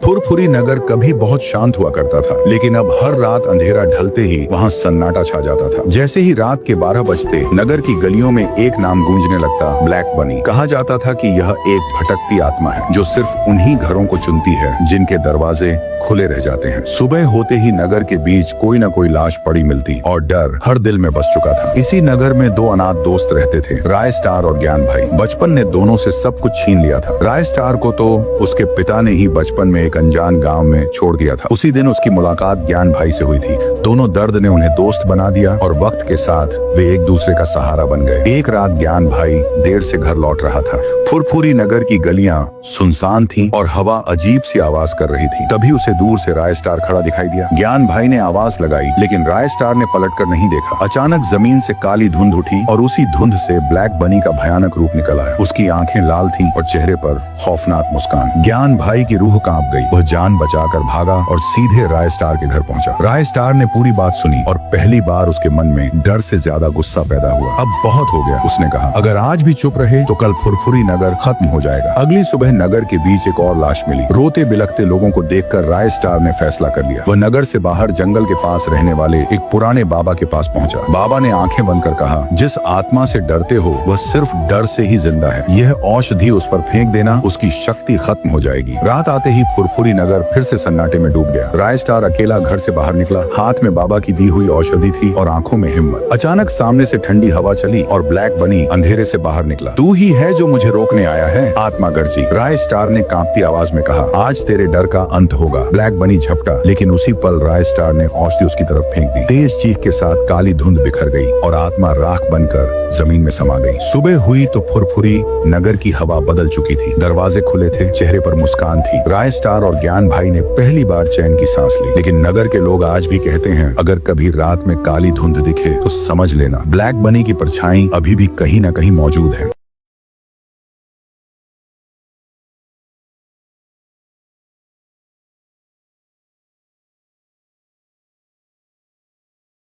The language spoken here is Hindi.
फुरफुरी नगर कभी बहुत शांत हुआ करता था, लेकिन अब हर रात अंधेरा ढलते ही वहाँ सन्नाटा छा जाता था। जैसे ही रात के 12 बजते नगर की गलियों में एक नाम गूंजने लगता, ब्लैक बनी। कहा जाता था कि यह एक भटकती आत्मा है जो सिर्फ उन्हीं घरों को चुनती है जिनके दरवाजे खुले रह जाते हैं। सुबह होते ही नगर के बीच कोई न कोई लाश पड़ी मिलती और डर हर दिल में बस चुका था। इसी नगर में दो अनाथ दोस्त रहते थे, राय स्टार और ज्ञान भाई। बचपन ने दोनों से सब कुछ छीन लिया था। राय स्टार को तो उसके पिता ने ही बचपन में एक अनजान गांव में छोड़ दिया था। उसी दिन उसकी मुलाकात ज्ञान भाई से हुई थी। दोनों दर्द ने उन्हें दोस्त बना दिया और वक्त के साथ वे एक दूसरे का सहारा बन गए। एक रात ज्ञान भाई देर से घर लौट रहा था। फुरफुरी नगर की गलियां सुनसान थीं और हवा अजीब सी आवाज कर रही थी। तभी उसे दूर से राय स्टार खड़ा दिखाई दिया। ज्ञान भाई ने आवाज लगाई, लेकिन राय स्टार ने पलटकर नहीं देखा। अचानक जमीन से काली धुंध उठी और उसी धुंध से ब्लैक बनी का भयानक रूप निकल आया। उसकी आंखें लाल थीं और चेहरे पर खौफनाक मुस्कान। ज्ञान भाई की रूह कांप गई। वह जान बचाकर भागा और सीधे राय स्टार के घर पहुंचा। राय स्टार ने पूरी बात सुनी और पहली बार उसके मन में डर से ज्यादा गुस्सा पैदा हुआ। अब बहुत हो गया, उसने कहा। अगर आज भी चुप रहे तो कल फुरफुरी नगर खत्म हो जाएगा। अगली सुबह नगर के बीच एक और लाश मिली। रोते बिलखते लोगों को देखकर राय स्टार ने फैसला कर लिया। वह नगर से बाहर जंगल के पास रहने वाले एक पुराने बाबा के पास पहुंचा। बाबा ने आंखें बंद कर कहा, जिस आत्मा से डरते हो वह सिर्फ डर से ही जिंदा है। यह औषधि उस पर फेंक देना, उसकी शक्ति खत्म हो जाएगी। रात आते ही फुरफुरी नगर फिर से सन्नाटे में डूब गया। राय स्टार अकेला घर से बाहर निकला। हाथ में बाबा की दी हुई औषधि थी और आंखों में हिम्मत। अचानक सामने से ठंडी हवा चली और ब्लैक बनी अंधेरे से बाहर निकला। तू ही है जो मुझे रोकने आया है, आत्मा गर्जी। राय स्टार ने कांपती आवाज में कहा, आज तेरे डर का अंत होगा। ब्लैक बनी झपटा, लेकिन उसी पल राय स्टार ने औषधि उसकी तरफ फेंक दी। तेज चीख के साथ काली धुंध बिखर गई और आत्मा राख बनकर जमीन में समा गई। सुबह हुई तो फुरफुरी नगर की हवा बदल चुकी थी। दरवाजे खुले थे, चेहरे पर मुस्कान थी। राय स्टार और ज्ञान भाई ने पहली बार चैन की सांस ली। लेकिन नगर के लोग आज भी कहते हैं, अगर कभी रात में काली धुंध दिखे तो समझ लेना ब्लैक बनी की परछाई अभी भी कहीं न कहीं मौजूद है।